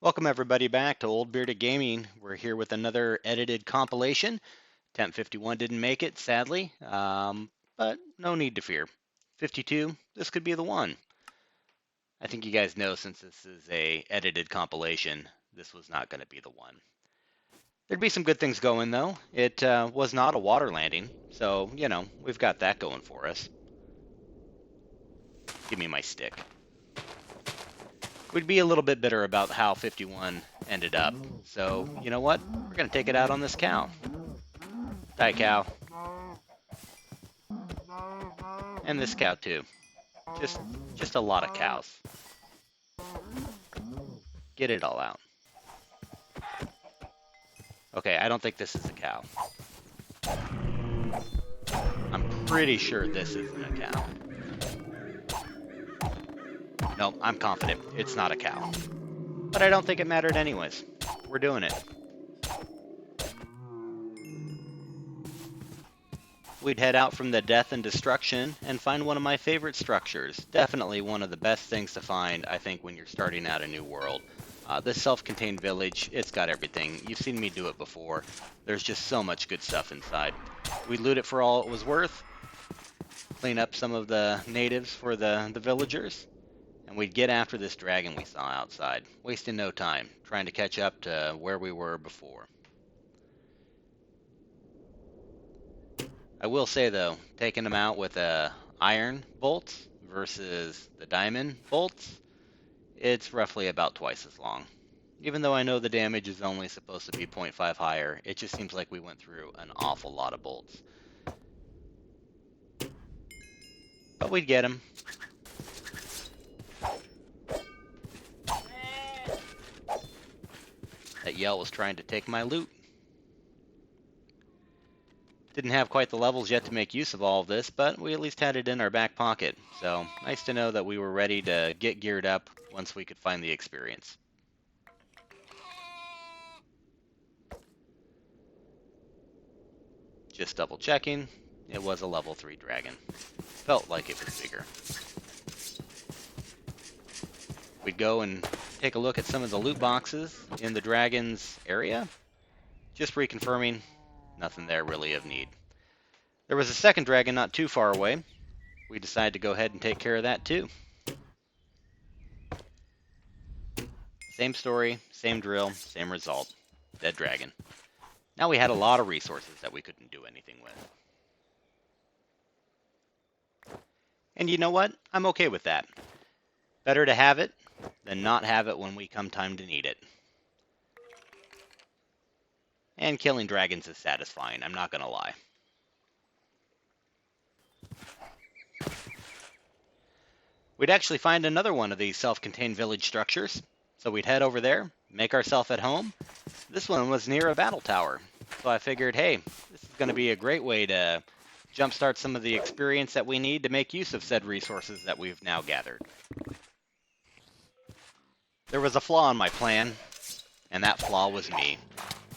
Welcome everybody back to Old Bearded Gaming. We're here with another edited compilation. Temp 51 didn't make it, sadly, but no need to fear. 52, this could be the one. I think you guys know since this is a edited compilation, this was not going to be the one. There'd be some good things going though. It was not a water landing, so, we've got that going for us. Give me my stick. We'd be a little bit bitter about how 51 ended up. So, you know what? We're going to take it out on this cow. Die, cow. And this cow, too. Just a lot of cows. Get it all out. Okay, I don't think this is a cow. I'm pretty sure this isn't a cow. No, I'm confident it's not a cow. But I don't think it mattered anyways. We're doing it. We'd head out from the death and destruction and find one of my favorite structures. Definitely one of the best things to find, I think, when you're starting out a new world. This self-contained village, it's got everything. You've seen me do it before. There's just so much good stuff inside. We loot it for all it was worth, clean up some of the natives for the villagers, and we'd get after this dragon we saw outside, wasting no time, trying to catch up to where we were before. I will say though, taking them out with iron bolts versus the diamond bolts, it's roughly about twice as long. Even though I know the damage is only supposed to be 0.5 higher, it just seems like we went through an awful lot of bolts. But we'd get them. That yell was trying to take my loot. Didn't have quite the levels yet to make use of all of this, but we at least had it in our back pocket. So nice to know that we were ready to get geared up once we could find the experience. Just double checking, it was a level 3 dragon. Felt like it was bigger. We'd go and take a look at some of the loot boxes in the dragon's area. Just reconfirming, nothing there really of need. There was a second dragon not too far away. We decided to go ahead and take care of that too. Same story, same drill, same result. Dead dragon. Now we had a lot of resources that we couldn't do anything with. And you know what? I'm okay with that. Better to have it than not have it when we come time to need it. And killing dragons is satisfying, I'm not gonna lie. We'd actually find another one of these self-contained village structures, so we'd head over there, make ourselves at home. This one was near a battle tower, so I figured, hey, this is going to be a great way to jumpstart some of the experience that we need to make use of said resources that we've now gathered. There was a flaw in my plan, and that flaw was me.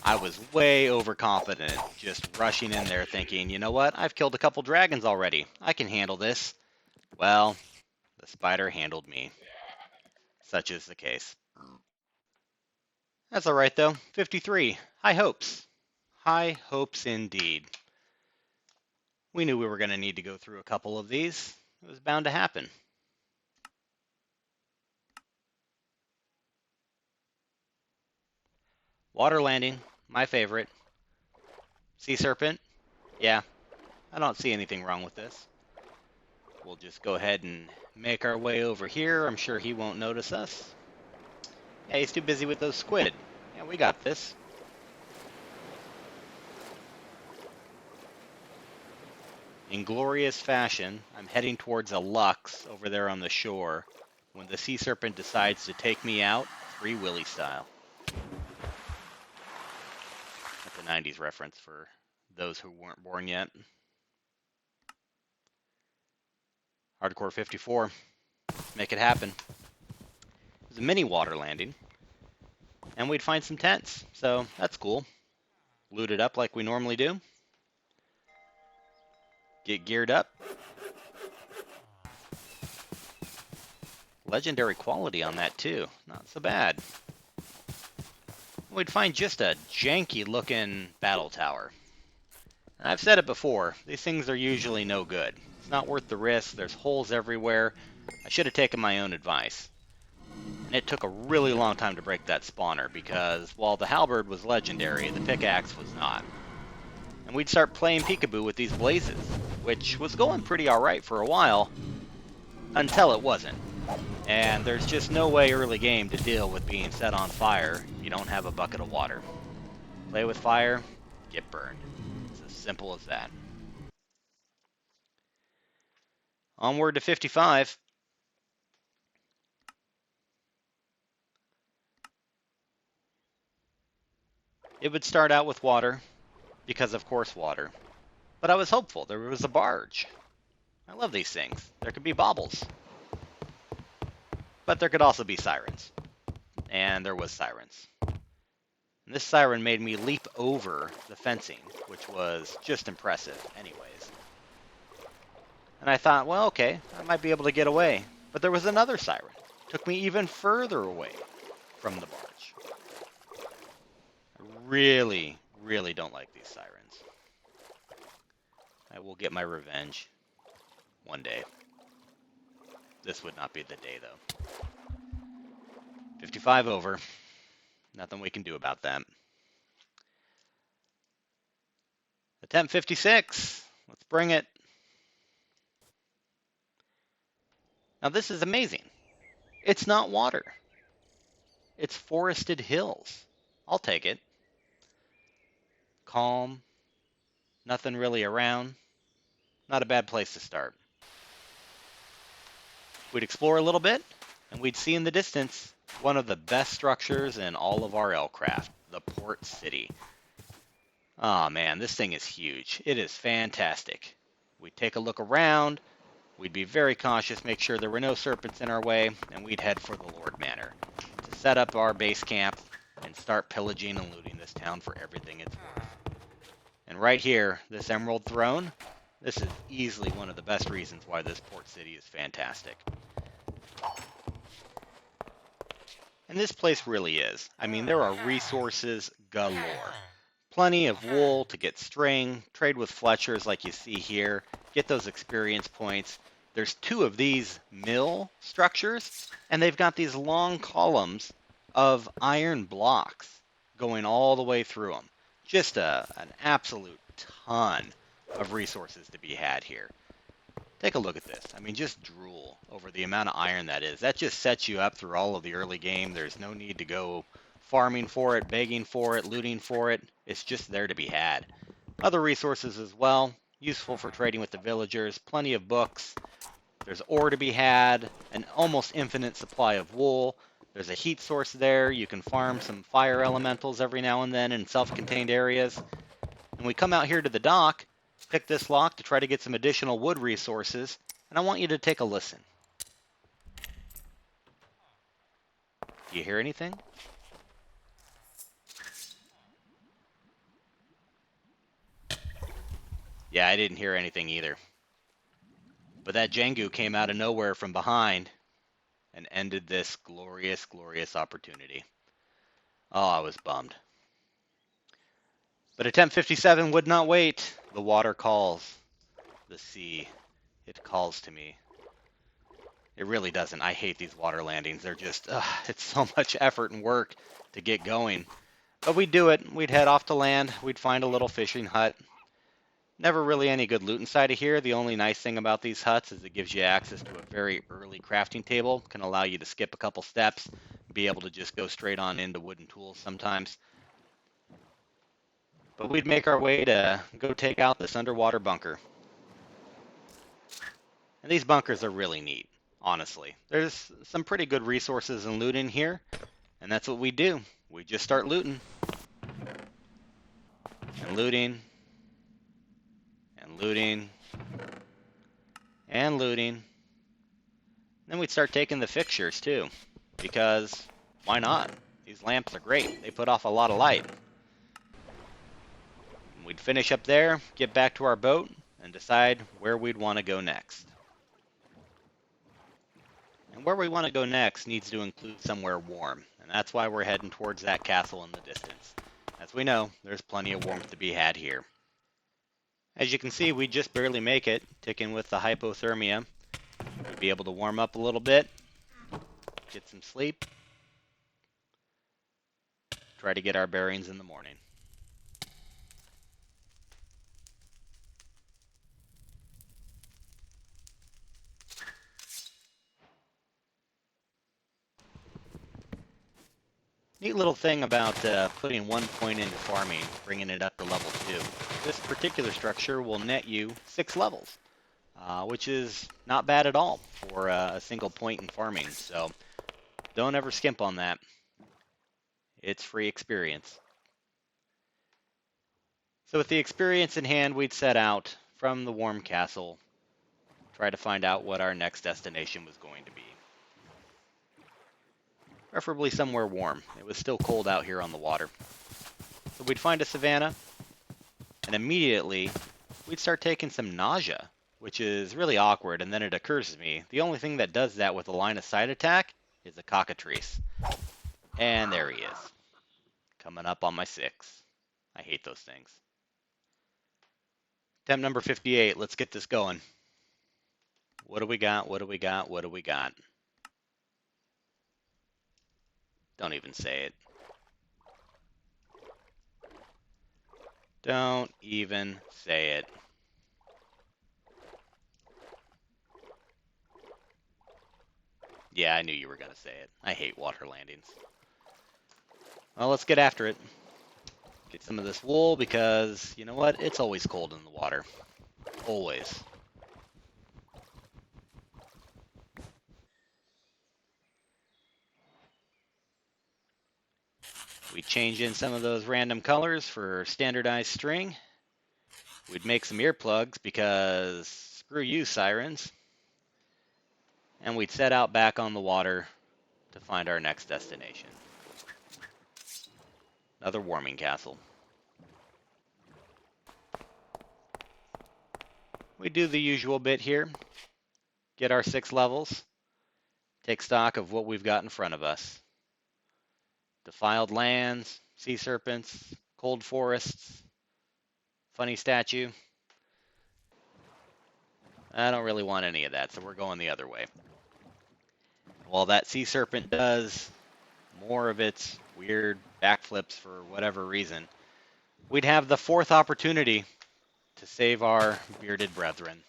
I was way overconfident, just rushing in there thinking, you know what, I've killed a couple dragons already. I can handle this. Well, the spider handled me. Such is the case. That's alright though. 53. High hopes. High hopes indeed. We knew we were going to need to go through a couple of these. It was bound to happen. Water landing, my favorite. Sea serpent, yeah, I don't see anything wrong with this. We'll just go ahead and make our way over here. I'm sure he won't notice us. Yeah, he's too busy with those squid. Yeah, we got this. In glorious fashion, I'm heading towards a Lux over there on the shore when the sea serpent decides to take me out, Free Willy style. That's a 90s reference for those who weren't born yet. Hardcore 54. Make it happen. It was a mini water landing. And we'd find some tents, so that's cool. Loot it up like we normally do. Get geared up. Legendary quality on that too. Not so bad. we'd find just a janky looking battle tower. And I've said it before, these things are usually no good. It's not worth the risk, there's holes everywhere. I should have taken my own advice. And it took a really long time to break that spawner because while the halberd was legendary, the pickaxe was not. And we'd start playing peekaboo with these blazes, which was going pretty alright for a while, until it wasn't. And there's just no way early game to deal with being set on fire if you don't have a bucket of water. Play with fire, get burned. It's as simple as that. Onward to 55. It would start out with water, because of course water. But I was hopeful. There was a barge. I love these things. There could be baubles. But there could also be sirens. And there was sirens. And this siren made me leap over the fencing, which was just impressive anyways. And I thought, well, okay, I might be able to get away. But there was another siren. Took me even further away from the barge. I really, really don't like these sirens. I will get my revenge one day. This would not be the day, though. 55 over. Nothing we can do about that. Attempt 56. Let's bring it. Now this is amazing. It's not water. It's forested hills. I'll take it. Calm. Nothing really around. Not a bad place to start. We'd explore a little bit, and we'd see in the distance one of the best structures in all of RlCraft, the port city. Oh man, this thing is huge. It is fantastic. We'd take a look around, we'd be very cautious, make sure there were no serpents in our way, and we'd head for the Lord Manor to set up our base camp and start pillaging and looting this town for everything it's worth. And right here, this Emerald Throne, this is easily one of the best reasons why this port city is fantastic. And this place really is. I mean, there are resources galore. Plenty of wool to get string, trade with Fletchers like you see here, get those experience points. There's 2 of these mill structures, and they've got these long columns of iron blocks going all the way through them. Just an absolute ton of resources to be had here. Take a look at this. I mean, just drool over the amount of iron that is. That just sets you up through all of the early game. There's no need to go farming for it, begging for it, looting for it. It's just there to be had. Other resources as well, useful for trading with the villagers. Plenty of books. There's ore to be had, an almost infinite supply of wool. There's a heat source there. You can farm some fire elementals every now and then in self-contained areas. And we come out here to the dock, pick this lock to try to get some additional wood resources, and I want you to take a listen. Do you hear anything? Yeah, I didn't hear anything either. But that Jengu came out of nowhere from behind and ended this glorious, glorious opportunity. Oh, I was bummed. But attempt 57 would not wait. The water calls. The sea. It calls to me. It really doesn't. I hate these water landings. They're just, it's so much effort and work to get going. But we'd do it. We'd head off to land. We'd find a little fishing hut. Never really any good loot inside of here. The only nice thing about these huts is it gives you access to a very early crafting table. Can allow you to skip a couple steps, be able to just go straight on into wooden tools sometimes. But we'd make our way to go take out this underwater bunker. And these bunkers are really neat, honestly. There's some pretty good resources and loot in here, and that's what we do. We just start looting. And looting. And looting. And looting. Then we'd start taking the fixtures too, because why not? These lamps are great. They put off a lot of light. We'd finish up there, get back to our boat, and decide where we'd want to go next. And where we want to go next needs to include somewhere warm. And And that's why we're heading towards that castle in the distance. As we know, there's plenty of warmth to be had here. As you can see, we just barely make it, ticking with the hypothermia. We'll be able to warm up a little bit, get some sleep, try to get our bearings in the morning. Neat little thing about putting 1 point into farming, bringing it up to level 2. This particular structure will net you 6 levels, which is not bad at all for a single point in farming. So don't ever skimp on that. It's free experience. So with the experience in hand, we'd set out from the warm castle, try to find out what our next destination was going to be. Preferably somewhere warm. It was still cold out here on the water. So we'd find a savanna, and immediately we'd start taking some nausea, which is really awkward, and then it occurs to me, the only thing that does that with a line of sight attack is a cockatrice. And there he is, coming up on my 6. I hate those things. Attempt number 58, let's get this going. What do we got? What do we got? What do we got? Don't even say it. Don't even say it. Yeah, I knew you were going to say it. I hate water landings. Well, let's get after it. Get some of this wool because, you know what? It's always cold in the water. Always. We change in some of those random colors for standardized string. We'd make some earplugs because screw you, sirens. And we'd set out back on the water to find our next destination. Another warming castle. We do the usual bit here. Get our 6 levels. Take stock of what we've got in front of us. Defiled lands, sea serpents, cold forests, funny statue. I don't really want any of that, so we're going the other way. While that sea serpent does more of its weird backflips for whatever reason, we'd have the 4th opportunity to save our bearded brethren.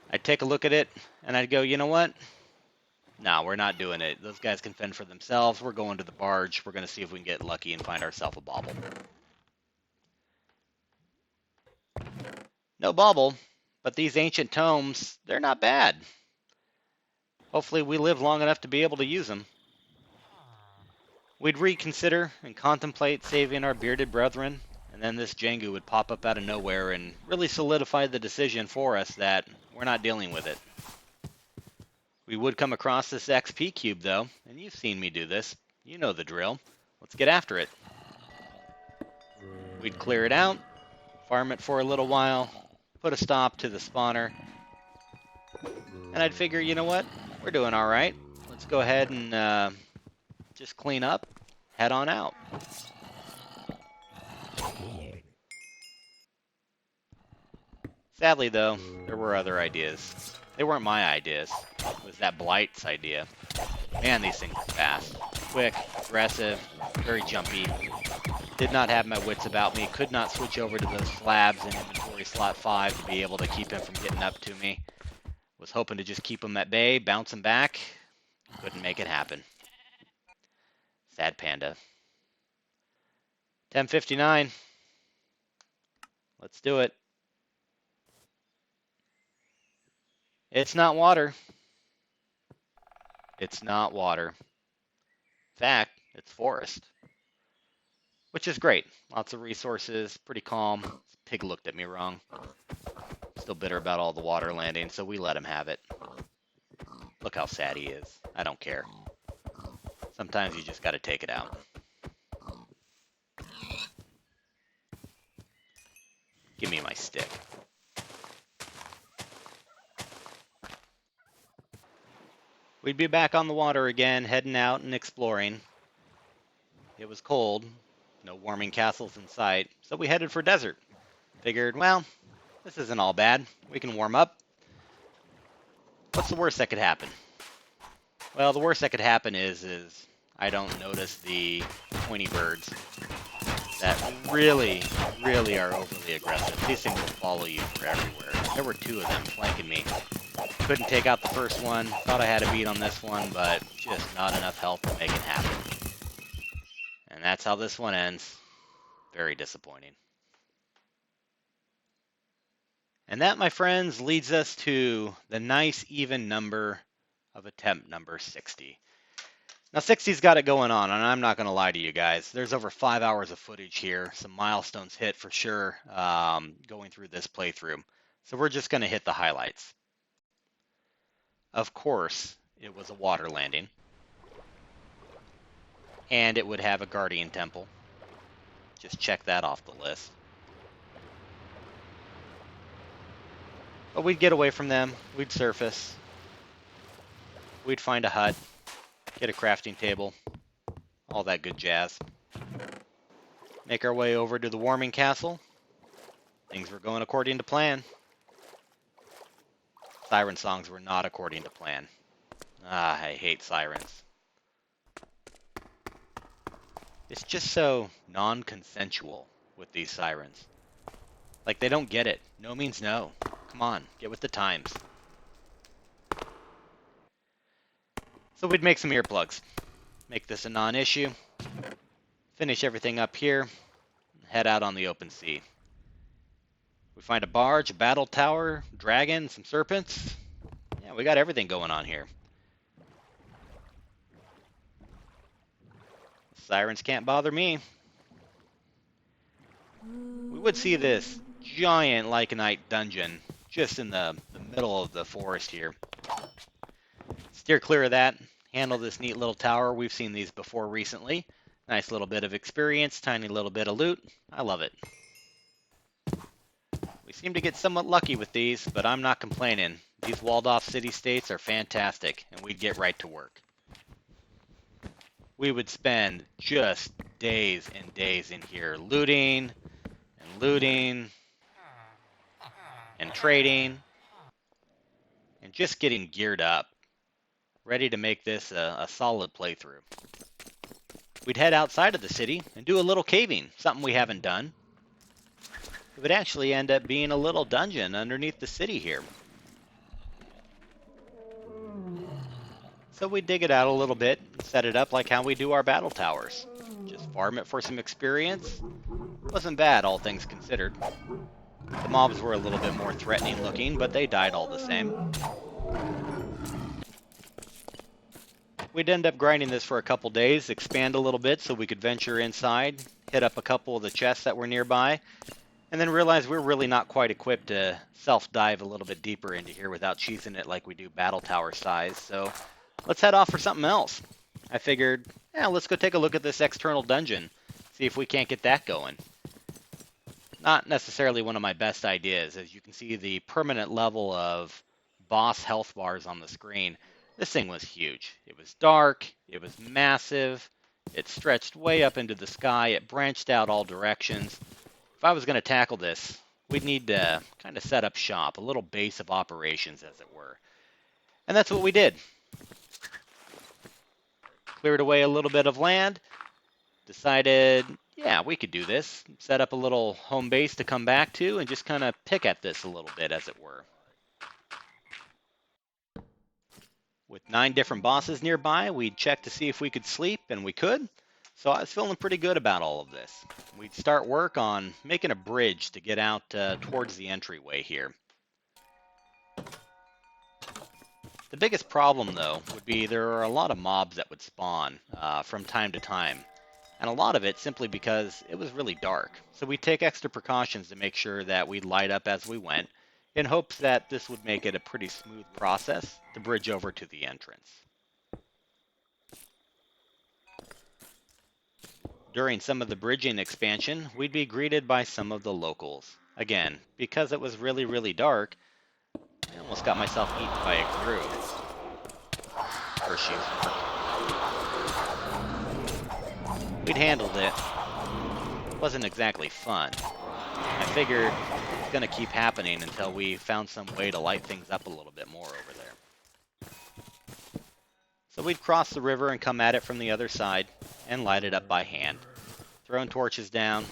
I'd take a look at it, and I'd go, you know what? No, we're not doing it. Those guys can fend for themselves. We're going to the barge. We're going to see if we can get lucky and find ourselves a bauble. No bauble, but these ancient tomes, they're not bad. Hopefully we live long enough to be able to use them. We'd reconsider and contemplate saving our bearded brethren, and then this Jengu would pop up out of nowhere and really solidify the decision for us that we're not dealing with it. We would come across this XP cube, though, and you've seen me do this. You know the drill. Let's get after it. We'd clear it out, farm it for a little while, put a stop to the spawner, and I'd figure, you know what? We're doing all right. Let's go ahead and just clean up, head on out. Sadly, though, there were other ideas. They weren't my ideas. It was that Blight's idea. Man, these things are fast. Quick, aggressive, very jumpy. Did not have my wits about me. Could not switch over to those slabs in inventory slot 5 to be able to keep him from getting up to me. Was hoping to just keep him at bay, bounce him back. Couldn't make it happen. Sad panda. 10:59. Let's do it. It's not water. It's not water. In fact, it's forest. Which is great. Lots of resources, pretty calm. Pig looked at me wrong. Still bitter about all the water landing, so we let him have it. Look how sad he is. I don't care. Sometimes you just gotta take it out. Give me my stick. we'd be back on the water again, heading out and exploring. It was cold, no warming castles in sight, so we headed for desert. Figured, well, this isn't all bad. We can warm up. What's the worst that could happen? Well, the worst that could happen is I don't notice the pointy birds that really are overly aggressive. These things will follow you for everywhere. There were 2 of them flanking me. Couldn't take out the first one. Thought I had a beat on this one, but just not enough health to make it happen. And that's how this one ends. Very disappointing. And that, my friends, leads us to the nice even number of attempt number 60. Now, 60's got it going on, and I'm not going to lie to you guys. There's over 5 hours of footage here. Some milestones hit for sure going through this playthrough. So we're just going to hit the highlights. Of course, it was a water landing. And it would have a guardian temple. Just check that off the list. But we'd get away from them. We'd surface. We'd find a hut. Get a crafting table. All that good jazz. Make our way over to the warming castle. Things were going according to plan. Siren songs were not according to plan. I hate sirens. It's just so non-consensual with these sirens. Like, they don't get it. No means no. Come on, get with the times. So we'd make some earplugs. Make this a non-issue. Finish everything up here. Head out on the open sea. We find a barge, a battle tower, dragon, some serpents. Yeah, we got everything going on here. Sirens can't bother me. We would see this giant Lycanite dungeon just in the middle of the forest here. Steer clear of that. Handle this neat little tower. We've seen these before recently. Nice little bit of experience, tiny little bit of loot. I love it. We seem to get somewhat lucky with these, but I'm not complaining. These walled-off city-states are fantastic, and we'd get right to work. We would spend just days and days in here looting and trading and just getting geared up, ready to make this a solid playthrough. We'd head outside of the city and do a little caving, something we haven't done. It would actually end up being a little dungeon underneath the city here. So we dig it out a little bit and set it up like how we do our battle towers. Just farm it for some experience. Wasn't bad, all things considered. The mobs were a little bit more threatening looking, but they died all the same. We'd end up grinding this for a couple days, expand a little bit so we could venture inside, hit up a couple of the chests that were nearby, and then realize we're really not quite equipped to self-dive a little bit deeper into here without cheesing it like we do battle tower size, so let's head off for something else. I figured, let's go take a look at this external dungeon, see if we can't get that going. Not necessarily one of my best ideas. As you can see, the permanent level of boss health bars on the screen. This thing was huge. It was dark, it was massive, it stretched way up into the sky, it branched out all directions. If I was going to tackle this, we'd need to kind of set up shop, a little base of operations, as it were. And that's what we did. Cleared away a little bit of land, decided, we could do this. Set up a little home base to come back to and just kind of pick at this a little bit, as it were. With 9 different bosses nearby, we'd check to see if we could sleep, and we could. So I was feeling pretty good about all of this. We'd start work on making a bridge to get out towards the entryway here. The biggest problem, though, would be there are a lot of mobs that would spawn from time to time. And a lot of it simply because it was really dark. So we'd take extra precautions to make sure that we'd light up as we went, in hopes that this would make it a pretty smooth process to bridge over to the entrance. During some of the bridging expansion, we'd be greeted by some of the locals. Again, because it was really, really dark, I almost got myself eaten by a crew. horseshoes work. We'd handled it. Wasn't exactly fun. I figured it's going to keep happening until we found some way to light things up a little bit more over there. So we'd cross the river and come at it from the other side and light it up by hand, throwing torches down.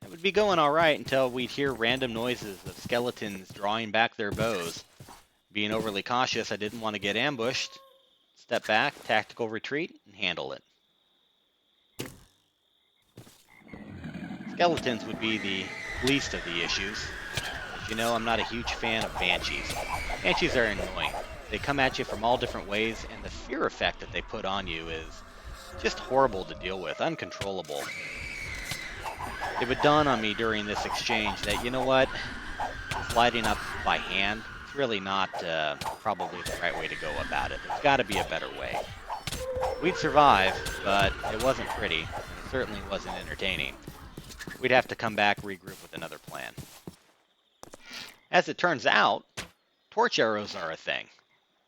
It would be going all right until we'd hear random noises of skeletons drawing back their bows. Being overly cautious, I didn't want to get ambushed. Step back, tactical retreat, and handle it. Skeletons would be the least of the issues. As you know, I'm not a huge fan of banshees. Banshees are annoying. They come at you from all different ways, and the fear effect that they put on you is just horrible to deal with, uncontrollable. It would dawn on me during this exchange that, you know what, lighting up by hand, it's really not probably the right way to go about it. There's got to be a better way. We'd survive, but it wasn't pretty, and it certainly wasn't entertaining. We'd have to come back, regroup with another plan. As it turns out, torch arrows are a thing.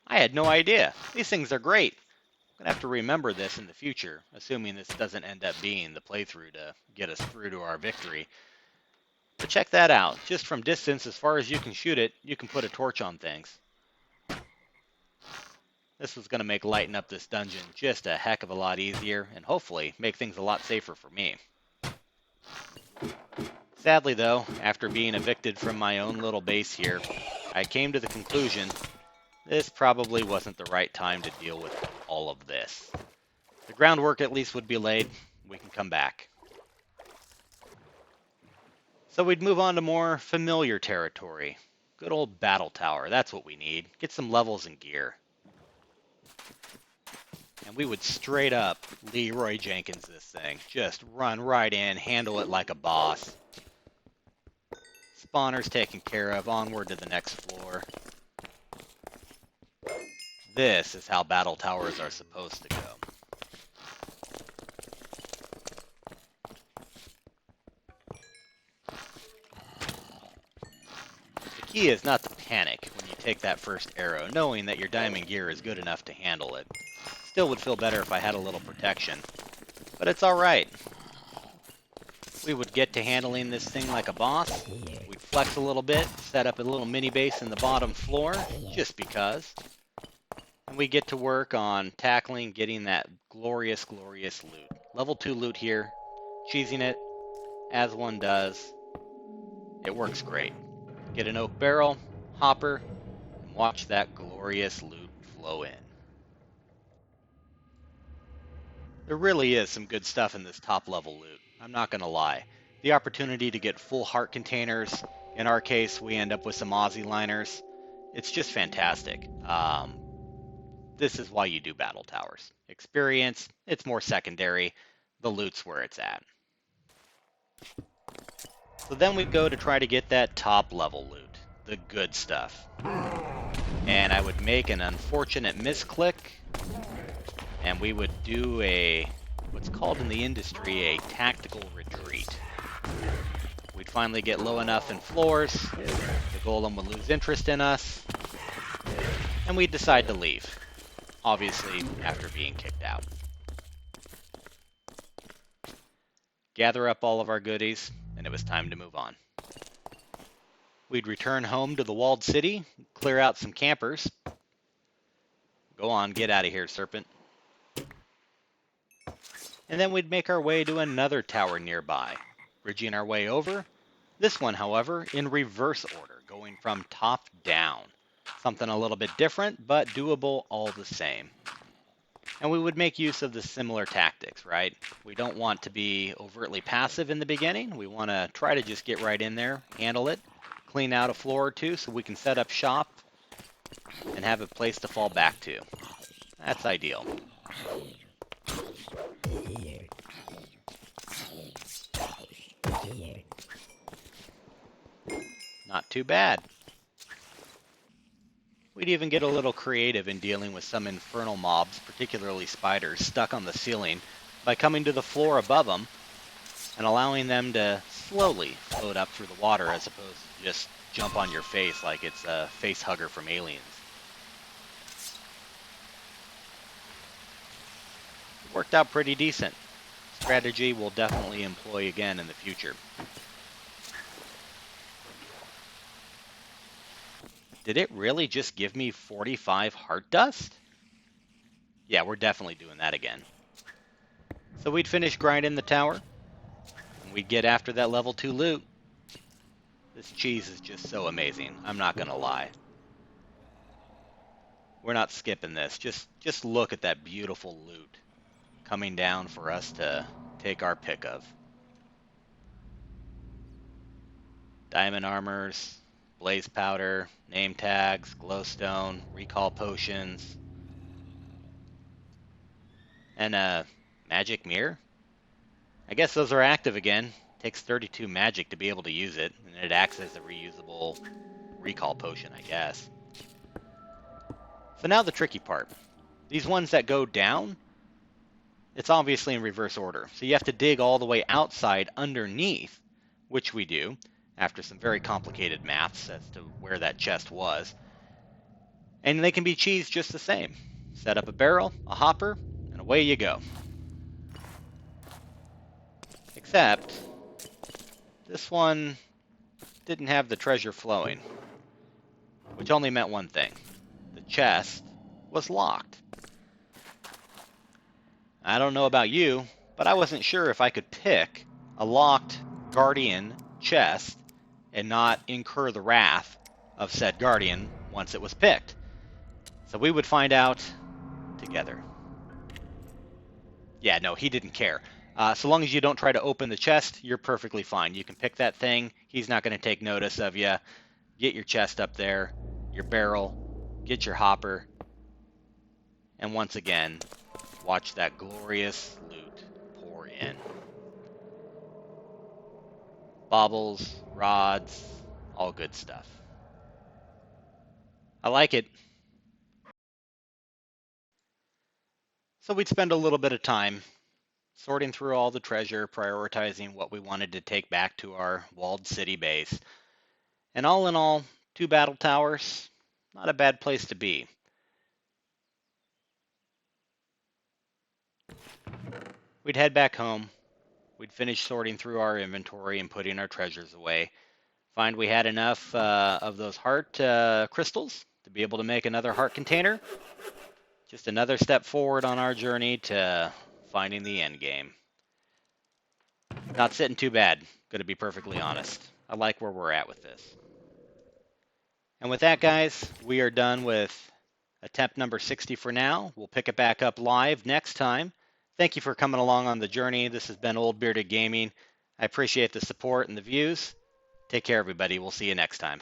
I had no idea. These things are great. I'm going to have to remember this in the future, assuming this doesn't end up being the playthrough to get us through to our victory. But check that out. Just from distance, as far as you can shoot it, you can put a torch on things. This was going to make lighting up this dungeon just a heck of a lot easier, and hopefully make things a lot safer for me. Sadly though, after being evicted from my own little base here, I came to the conclusion this probably wasn't the right time to deal with all of this. The groundwork at least would be laid. We can come back. So we'd move on to more familiar territory. Good old battle tower, that's what we need. Get some levels and gear. And we would straight up Leroy Jenkins this thing. Just run right in, handle it like a boss. Spawners taken care of, onward to the next floor. This is how battle towers are supposed to go. The key is not to panic when you take that first arrow, knowing that your diamond gear is good enough to handle it. Still would feel better if I had a little protection, but it's alright. We would get to handling this thing like a boss. We'd flex a little bit, set up a little mini base in the bottom floor, just because. And we get to work on tackling getting that glorious, glorious loot. Level 2 loot here, cheesing it, as one does. It works great. Get an oak barrel, hopper, and watch that glorious loot flow in. There really is some good stuff in this top level loot. I'm not going to lie. The opportunity to get full heart containers, in our case we end up with some Aussie liners, it's just fantastic. This is why you do battle towers. Experience, it's more secondary. The loot's where it's at. So then we go to try to get that top level loot, the good stuff. And I would make an unfortunate misclick, and we would do what's called in the industry a tactical retreat. We'd finally get low enough in floors, the golem would lose interest in us, and we'd decide to leave. Obviously, after being kicked out. Gather up all of our goodies, and it was time to move on. We'd return home to the walled city, clear out some campers. Go on, get out of here, serpent. And then we'd make our way to another tower nearby, bridging our way over. This one, however, in reverse order, going from top down. Something a little bit different, but doable all the same. And we would make use of the similar tactics, right? We don't want to be overtly passive in the beginning. We want to try to just get right in there, handle it, clean out a floor or two so we can set up shop and have a place to fall back to. That's ideal. Not too bad. We'd even get a little creative in dealing with some infernal mobs, particularly spiders, stuck on the ceiling by coming to the floor above them and allowing them to slowly float up through the water as opposed to just jump on your face like it's a face hugger from Aliens. Worked out pretty decent. Strategy we'll definitely employ again in the future. Did it really just give me 45 heart dust? Yeah, we're definitely doing that again. So we'd finish grinding the tower, and we'd get after that level 2 loot. This cheese is just so amazing, I'm not gonna lie. We're not skipping this. Just look at that beautiful loot coming down for us to take our pick of. Diamond armors, blaze powder, name tags, glowstone, recall potions, and a magic mirror. I guess those are active again. Takes 32 magic to be able to use it, and it acts as a reusable recall potion, I guess. So now the tricky part. These ones that go down, it's obviously in reverse order. So you have to dig all the way outside underneath, which we do, after some very complicated maths as to where that chest was. And they can be cheesed just the same. Set up a barrel, a hopper, and away you go. Except, this one didn't have the treasure flowing, which only meant one thing. The chest was locked. I don't know about you, but I wasn't sure if I could pick a locked guardian chest and not incur the wrath of said guardian once it was picked. So we would find out together. Yeah, no, he didn't care. So long as you don't try to open the chest, you're perfectly fine. You can pick that thing. He's not going to take notice of you. Get your chest up there, your barrel, get your hopper, and once again, watch that glorious loot pour in. Baubles, rods, all good stuff. I like it. So we'd spend a little bit of time sorting through all the treasure, prioritizing what we wanted to take back to our walled city base. And all in all, 2 battle towers, not a bad place to be. We'd head back home. We'd finish sorting through our inventory and putting our treasures away. Find we had enough of those heart crystals to be able to make another heart container. Just another step forward on our journey to finding the end game. Not sitting too bad, going to be perfectly honest. I like where we're at with this. And with that, guys, we are done with attempt number 60 for now. We'll pick it back up live next time. Thank you for coming along on the journey. This has been Old Bearded Gaming. I appreciate the support and the views. Take care, everybody. We'll see you next time.